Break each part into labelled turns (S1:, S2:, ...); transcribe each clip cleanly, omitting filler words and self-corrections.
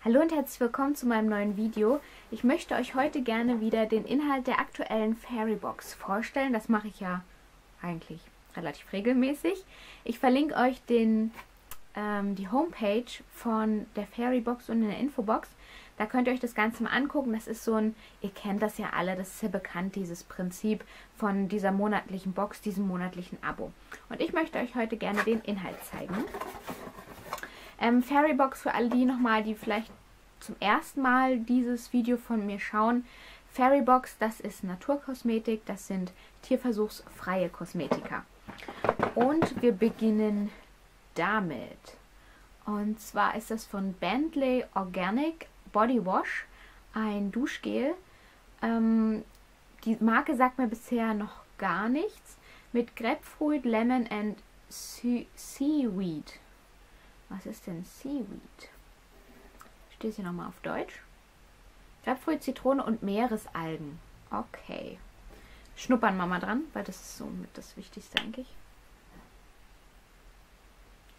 S1: Hallo und herzlich willkommen zu meinem neuen Video. Ich möchte euch heute gerne wieder den Inhalt der aktuellen Fairybox vorstellen. Das mache ich ja eigentlich relativ regelmäßig. Ich verlinke euch die Homepage von der Fairybox und in der Infobox. Da könnt ihr euch das Ganze mal angucken. Das ist so ein, ihr kennt das ja alle, das ist ja bekannt, dieses Prinzip von dieser monatlichen Box, diesem monatlichen Abo. Und ich möchte euch heute gerne den Inhalt zeigen. Fairybox für alle die nochmal, die vielleicht zum ersten Mal dieses Video von mir schauen. Fairybox, das ist Naturkosmetik, das sind tierversuchsfreie Kosmetika. Und wir beginnen damit. Und zwar ist das von Bentley Organic Body Wash, ein Duschgel. Die Marke sagt mir bisher noch gar nichts. Mit Grapefruit, Lemon and Seaweed. Was ist denn Seaweed? Steht hier nochmal auf Deutsch. Grapefruit, Zitrone und Meeresalgen. Okay. Schnuppern wir mal dran, weil das ist so mit das Wichtigste eigentlich.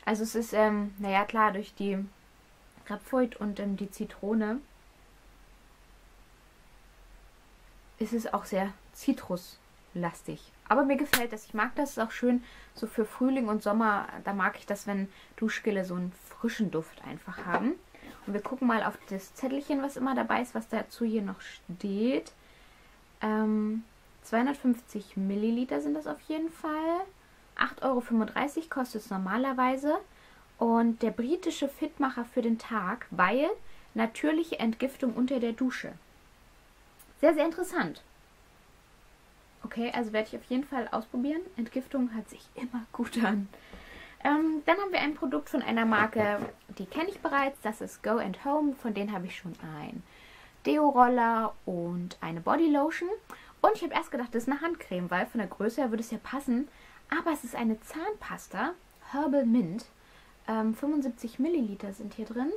S1: Also es ist, naja klar, durch die Grapefruit und die Zitrone ist es auch sehr zitruslastig. Aber mir gefällt das. Ich mag das. Ist auch schön so für Frühling und Sommer. Da mag ich das, wenn Duschgele so einen frischen Duft einfach haben. Und wir gucken mal auf das Zettelchen, was immer dabei ist, was dazu hier noch steht. 250 Milliliter sind das auf jeden Fall. 8,35 € kostet es normalerweise. Und der britische Fitmacher für den Tag, weil natürliche Entgiftung unter der Dusche. Sehr, sehr interessant. Okay, also werde ich auf jeden Fall ausprobieren. Entgiftung hört sich immer gut an. Dann haben wir ein Produkt von einer Marke, die kenne ich bereits. Das ist Go & Home. Von denen habe ich schon ein Deo-Roller und eine Bodylotion. Und ich habe erst gedacht, das ist eine Handcreme, weil von der Größe her würde es ja passen. Aber es ist eine Zahnpasta, Herbal Mint. 75 Milliliter sind hier drin.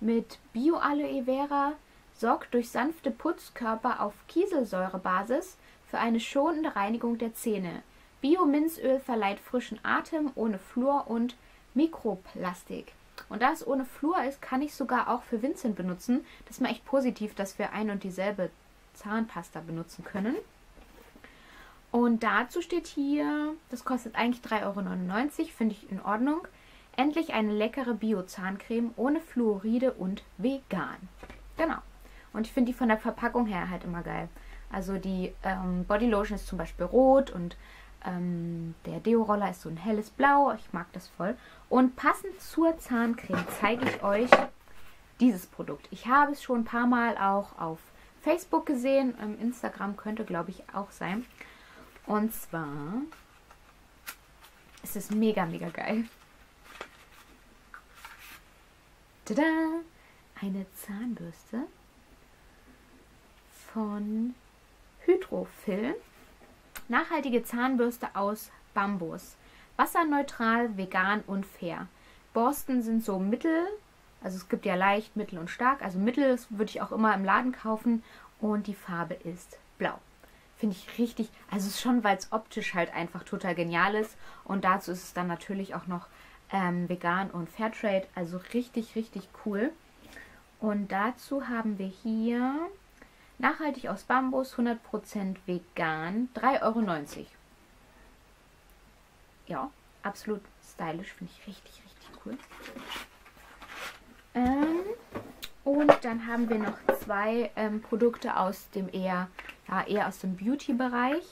S1: Mit Bio-Aloe Vera, sorgt durch sanfte Putzkörper auf Kieselsäurebasis für eine schonende Reinigung der Zähne. Bio-Minzöl verleiht frischen Atem, ohne Fluor und Mikroplastik. Und da es ohne Fluor ist, kann ich sogar auch für Vincent benutzen. Das ist mir echt positiv, dass wir ein und dieselbe Zahnpasta benutzen können. Und dazu steht hier, das kostet eigentlich 3,99 €, finde ich in Ordnung. Endlich eine leckere Bio-Zahncreme ohne Fluoride und vegan. Genau. Und ich finde die von der Verpackung her halt immer geil. Also die Bodylotion ist zum Beispiel rot und der Deo-Roller ist so ein helles Blau. Ich mag das voll. Und passend zur Zahncreme zeige ich euch dieses Produkt. Ich habe es schon ein paar Mal auch auf Facebook gesehen. Instagram könnte, glaube ich, auch sein. Und zwar ist es mega, mega geil. Tada! Eine Zahnbürste von Hydrofil. Nachhaltige Zahnbürste aus Bambus. Wasserneutral, vegan und fair. Borsten sind so mittel. Also es gibt ja leicht, mittel und stark. Also mittel würde ich auch immer im Laden kaufen. Und die Farbe ist blau. Finde ich richtig, also es ist schon, weil es optisch halt einfach total genial ist. Und dazu ist es dann natürlich auch noch vegan und Fairtrade. Also richtig, richtig cool. Und dazu haben wir hier nachhaltig aus Bambus, 100% vegan, 3,90 €. Ja, absolut stylisch, finde ich richtig, richtig cool. Und dann haben wir noch zwei Produkte aus dem eher aus dem Beauty-Bereich.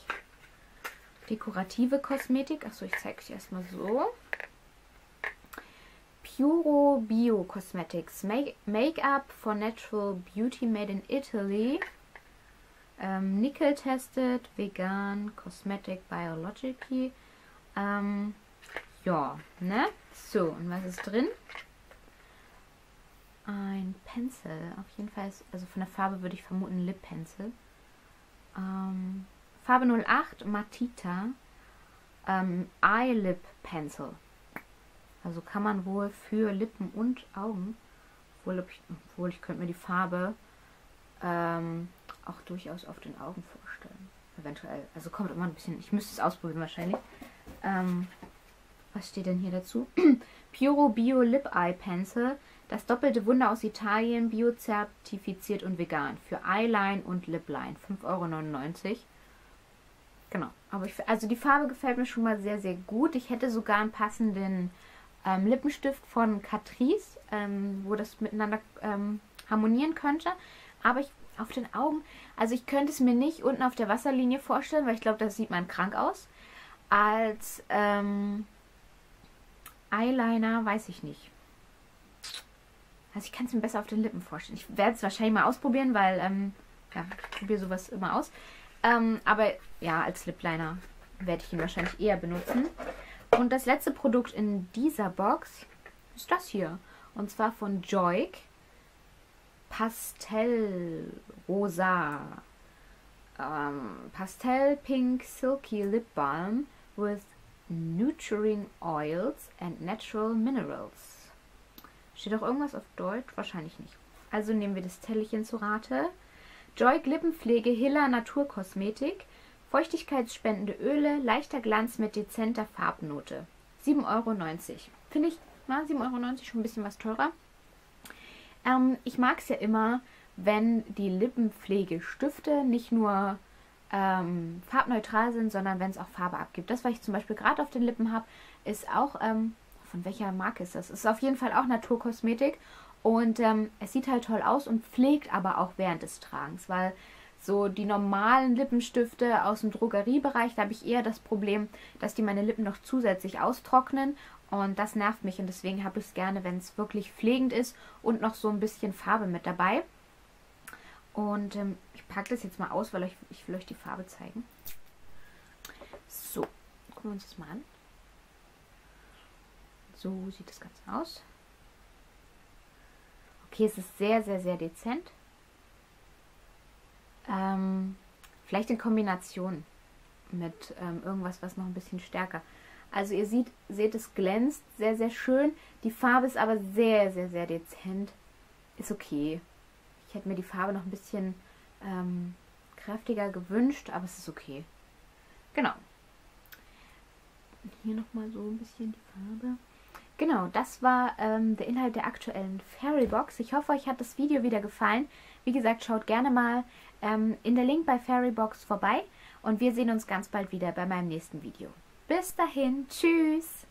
S1: Dekorative Kosmetik. Achso, ich zeige euch erstmal so. Puro Bio Cosmetics. Make-up for Natural Beauty made in Italy. Nickel tested, vegan, Cosmetic, Biological. Ja, ne? So, und was ist drin? Ein Pencil. Auf jeden Fall, also von der Farbe würde ich vermuten Lip Pencil. Farbe 08, Matita. Eye Lip Pencil. Also kann man wohl für Lippen und Augen, obwohl ich könnte mir die Farbe auch durchaus auf den Augen vorstellen. Eventuell. Also kommt immer ein bisschen, ich müsste es ausprobieren wahrscheinlich. Was steht denn hier dazu? Puro Bio Lip Eye Pencil Das doppelte Wunder aus Italien, biozertifiziert und vegan. Für Eyeline und Lipline. 5,99 €. Genau. Aber also die Farbe gefällt mir schon mal sehr, sehr gut. Ich hätte sogar einen passenden Lippenstift von Catrice, wo das miteinander harmonieren könnte. Aber auf den Augen, also ich könnte es mir nicht unten auf der Wasserlinie vorstellen, weil ich glaube, das sieht man krank aus. Als Eyeliner weiß ich nicht. Also ich kann es mir besser auf den Lippen vorstellen. Ich werde es wahrscheinlich mal ausprobieren, weil ja, ich probiere sowas immer aus. Aber ja, als Lipliner werde ich ihn wahrscheinlich eher benutzen. Und das letzte Produkt in dieser Box ist das hier. Und zwar von Joik. Pastel Rosa. Pastel Pink Silky Lip Balm with Nurturing Oils and Natural Minerals. Steht auch irgendwas auf Deutsch? Wahrscheinlich nicht. Also nehmen wir das Tellerchen zu Rate. Joik Lippenpflege Hilla Naturkosmetik. Feuchtigkeitsspendende Öle, leichter Glanz mit dezenter Farbnote. 7,90 €. Finde ich, 7,90 € schon ein bisschen was teurer. Ich mag es ja immer, wenn die Lippenpflegestifte nicht nur farbneutral sind, sondern wenn es auch Farbe abgibt. Das, was ich zum Beispiel gerade auf den Lippen habe, ist auch, von welcher Marke ist das? Ist auf jeden Fall auch Naturkosmetik. Und es sieht halt toll aus und pflegt aber auch während des Tragens, weil so die normalen Lippenstifte aus dem Drogeriebereich, da habe ich eher das Problem, dass die meine Lippen noch zusätzlich austrocknen und das nervt mich und deswegen habe ich es gerne, wenn es wirklich pflegend ist und noch so ein bisschen Farbe mit dabei. Und ich packe das jetzt mal aus, weil ich will euch die Farbe zeigen. So, gucken wir uns das mal an. So sieht das Ganze aus. Okay, es ist sehr, sehr, sehr dezent. Vielleicht in Kombination mit irgendwas, was noch ein bisschen stärker. Also ihr seht, es glänzt sehr, sehr schön. Die Farbe ist aber sehr, sehr, sehr dezent. Ist okay. Ich hätte mir die Farbe noch ein bisschen kräftiger gewünscht, aber es ist okay. Genau. Hier nochmal so ein bisschen die Farbe. Genau, das war der Inhalt der aktuellen Fairybox. Ich hoffe, euch hat das Video wieder gefallen. Wie gesagt, schaut gerne mal in der Link bei Fairybox vorbei. Und wir sehen uns ganz bald wieder bei meinem nächsten Video. Bis dahin, tschüss!